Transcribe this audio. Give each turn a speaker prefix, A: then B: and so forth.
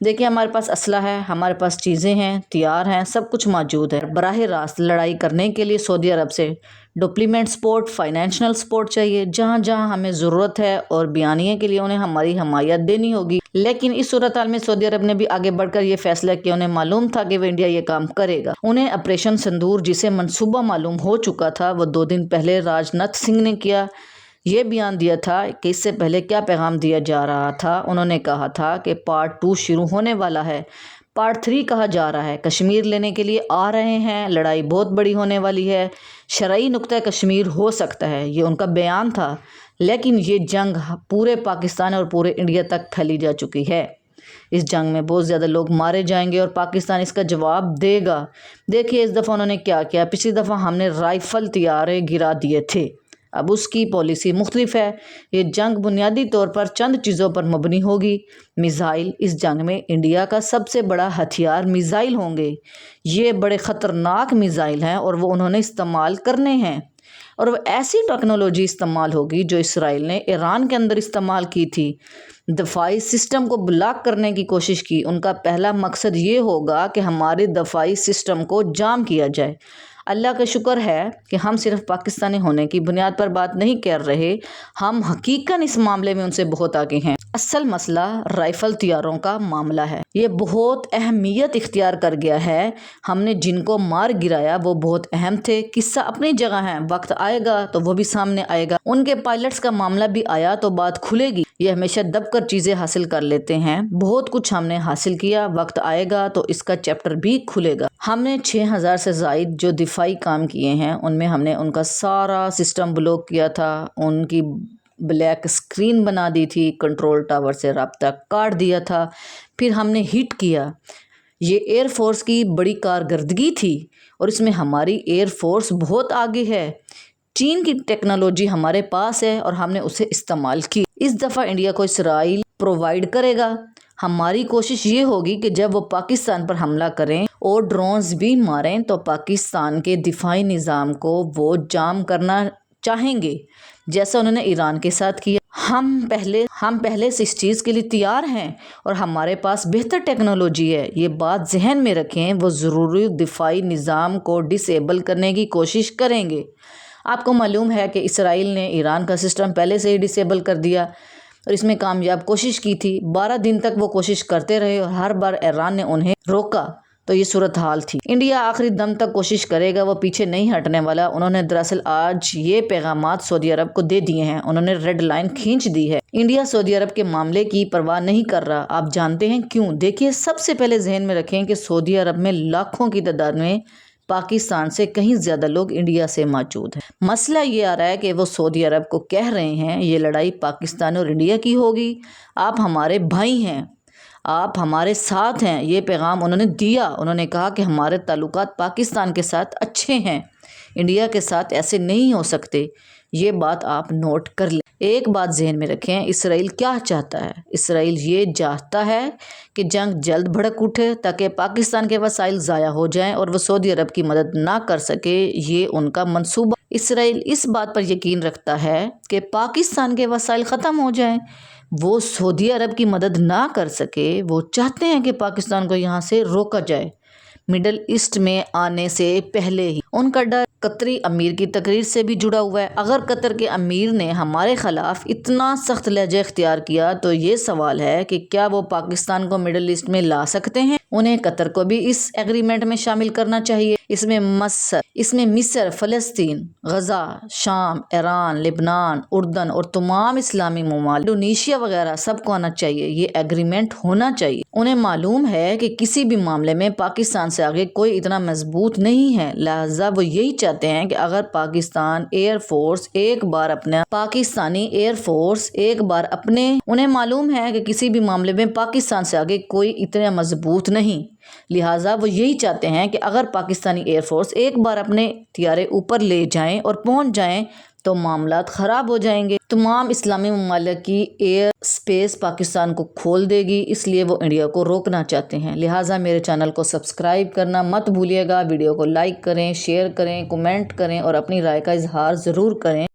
A: دیکھیں ہمارے پاس اسلحہ ہے، ہمارے پاس چیزیں ہیں، تیار ہیں، سب کچھ موجود ہے۔ براہ راست لڑائی کرنے کے لیے سعودی عرب سے ڈپلیمنٹ سپورٹ، فائنینشنل سپورٹ چاہیے، جہاں جہاں ہمیں ضرورت ہے، اور بیانیے کے لیے انہیں ہماری حمایت دینی ہوگی۔ لیکن اس صورتحال میں سعودی عرب نے بھی آگے بڑھ کر یہ فیصلہ کیا، انہیں معلوم تھا کہ وہ انڈیا یہ کام کرے گا۔ انہیں آپریشن سندور جسے منصوبہ معلوم ہو چکا تھا، وہ 2 دن پہلے راج ناتھ سنگھ نے کیا۔ یہ بیان دیا تھا کہ اس سے پہلے کیا پیغام دیا جا رہا تھا۔ انہوں نے کہا تھا کہ پارٹ 2 شروع ہونے والا ہے، پارٹ 3 کہا جا رہا ہے، کشمیر لینے کے لیے آ رہے ہیں، لڑائی بہت بڑی ہونے والی ہے، شرعی نقطہ کشمیر ہو سکتا ہے، یہ ان کا بیان تھا۔ لیکن یہ جنگ پورے پاکستان اور پورے انڈیا تک پھیلی جا چکی ہے۔ اس جنگ میں بہت زیادہ لوگ مارے جائیں گے اور پاکستان اس کا جواب دے گا۔ دیکھیے اس دفعہ انہوں نے کیا کیا، پچھلی دفعہ ہم نے رائفل طیارے گرا دیے تھے، اب اس کی پالیسی مختلف ہے۔ یہ جنگ بنیادی طور پر چند چیزوں پر مبنی ہوگی۔ میزائل، اس جنگ میں انڈیا کا سب سے بڑا ہتھیار میزائل ہوں گے۔ یہ بڑے خطرناک میزائل ہیں اور وہ انہوں نے استعمال کرنے ہیں، اور وہ ایسی ٹیکنالوجی استعمال ہوگی جو اسرائیل نے ایران کے اندر استعمال کی تھی، دفاعی سسٹم کو بلاک کرنے کی کوشش کی۔ ان کا پہلا مقصد یہ ہوگا کہ ہمارے دفاعی سسٹم کو جام کیا جائے۔ اللہ کا شکر ہے کہ ہم صرف پاکستانی ہونے کی بنیاد پر بات نہیں کر رہے، ہم حقیقاً اس معاملے میں ان سے بہت آگے ہیں۔ اصل مسئلہ رائفل طیاروں کا معاملہ ہے، یہ بہت اہمیت اختیار کر گیا ہے۔ ہم نے جن کو مار گرایا وہ بہت اہم تھے، قصہ اپنی جگہ ہے، وقت آئے گا تو وہ بھی سامنے آئے گا۔ ان کے پائلٹس کا معاملہ بھی آیا تو بات کھلے گی۔ یہ ہمیشہ دب کر چیزیں حاصل کر لیتے ہیں، بہت کچھ ہم نے حاصل کیا، وقت آئے گا تو اس کا چیپٹر بھی کھلے گا۔ ہم نے 6000 سے زائد جو دفاعی کام کیے ہیں، ان میں ہم نے ان کا سارا سسٹم بلاک کیا تھا، ان کی بلیک اسکرین بنا دی تھی، کنٹرول ٹاور سے رابطہ کاٹ دیا تھا، پھر ہم نے ہٹ کیا۔ یہ ایئر فورس کی بڑی کارکردگی تھی اور اس میں ہماری ایئر فورس بہت آگے ہے۔ چین کی ٹیکنالوجی ہمارے پاس ہے اور ہم نے اسے استعمال کی۔ اس دفعہ انڈیا کو اسرائیل پرووائیڈ کرے گا۔ ہماری کوشش یہ ہوگی کہ جب وہ پاکستان پر حملہ کریں اور ڈرونز بھی ماریں تو پاکستان کے دفاعی نظام کو وہ جام کرنا چاہیں گے، جیسا انہوں نے ایران کے ساتھ کیا۔ ہم پہلے سے اس چیز کے لیے تیار ہیں اور ہمارے پاس بہتر ٹیکنالوجی ہے، یہ بات ذہن میں رکھیں۔ وہ ضروری دفاعی نظام کو ڈس ایبل کرنے کی کوشش کریں گے۔ آپ کو معلوم ہے کہ اسرائیل نے ایران کا سسٹم پہلے سے ہی ڈس ایبل کر دیا اور اس میں کامیاب کوشش کی تھی۔ 12 دن تک وہ کوشش کرتے رہے اور ہر بار ایران نے انہیں روکا، تو یہ صورتحال تھی۔ انڈیا آخری دم تک کوشش کرے گا، وہ پیچھے نہیں ہٹنے والا۔ انہوں نے دراصل آج یہ پیغامات سعودی عرب کو دے دیے ہیں، انہوں نے ریڈ لائن کھینچ دی ہے۔ انڈیا سعودی عرب کے معاملے کی پرواہ نہیں کر رہا۔ آپ جانتے ہیں کیوں؟ دیکھیے سب سے پہلے ذہن میں رکھیں کہ سعودی عرب میں لاکھوں کی تعداد میں پاکستان سے کہیں زیادہ لوگ انڈیا سے موجود ہیں۔ مسئلہ یہ آ رہا ہے کہ وہ سعودی عرب کو کہہ رہے ہیں یہ لڑائی پاکستان اور انڈیا کی ہوگی، آپ ہمارے بھائی ہیں، آپ ہمارے ساتھ ہیں۔ یہ پیغام انہوں نے دیا، انہوں نے کہا کہ ہمارے تعلقات پاکستان کے ساتھ اچھے ہیں، انڈیا کے ساتھ ایسے نہیں ہو سکتے۔ یہ بات آپ نوٹ کر لیں۔ ایک بات ذہن میں رکھیں، اسرائیل کیا چاہتا ہے؟ اسرائیل یہ چاہتا ہے کہ جنگ جلد بھڑک اٹھے تاکہ پاکستان کے وسائل ضائع ہو جائیں اور وہ سعودی عرب کی مدد نہ کر سکے، یہ ان کا منصوبہ۔ اسرائیل اس بات پر یقین رکھتا ہے کہ پاکستان کے وسائل ختم ہو جائیں، وہ سعودی عرب کی مدد نہ کر سکے، وہ چاہتے ہیں کہ پاکستان کو یہاں سے روکا جائے۔ مڈل ایسٹ میں آنے سے پہلے ہی ان کا ڈر قطری امیر کی تقریر سے بھی جڑا ہوا ہے۔ اگر قطر کے امیر نے ہمارے خلاف اتنا سخت لہجہ اختیار کیا تو یہ سوال ہے کہ کیا وہ پاکستان کو مڈل ایسٹ میں لا سکتے ہیں؟ انہیں قطر کو بھی اس ایگریمنٹ میں شامل کرنا چاہیے۔ اس میں مصر، فلسطین، غزہ، شام، ایران، لبنان، اردن اور تمام اسلامی ممالک، انڈونیشیا وغیرہ سب کو آنا چاہیے۔ یہ ایگریمنٹ ہونا چاہیے۔ انہیں معلوم ہے کہ کسی بھی معاملے میں پاکستان سے آگے کوئی اتنا مضبوط نہیں ہے، لہذا وہ یہی چاہتے ہیں کہ اگر پاکستانی ایئر فورس ایک بار انہیں معلوم ہے کہ کسی بھی معاملے میں پاکستان سے آگے کوئی اتنا مضبوط نہیں، لہٰذا وہ یہی چاہتے ہیں کہ اگر پاکستانی ایئر فورس ایک بار اپنے طیارے اوپر لے جائیں اور پہنچ جائیں تو معاملات خراب ہو جائیں گے۔ تمام اسلامی ممالک کی ایئر سپیس پاکستان کو کھول دے گی، اس لیے وہ انڈیا کو روکنا چاہتے ہیں۔ لہٰذا میرے چینل کو سبسکرائب کرنا مت بھولیے گا، ویڈیو کو لائک کریں، شیئر کریں، کمنٹ کریں اور اپنی رائے کا اظہار ضرور کریں۔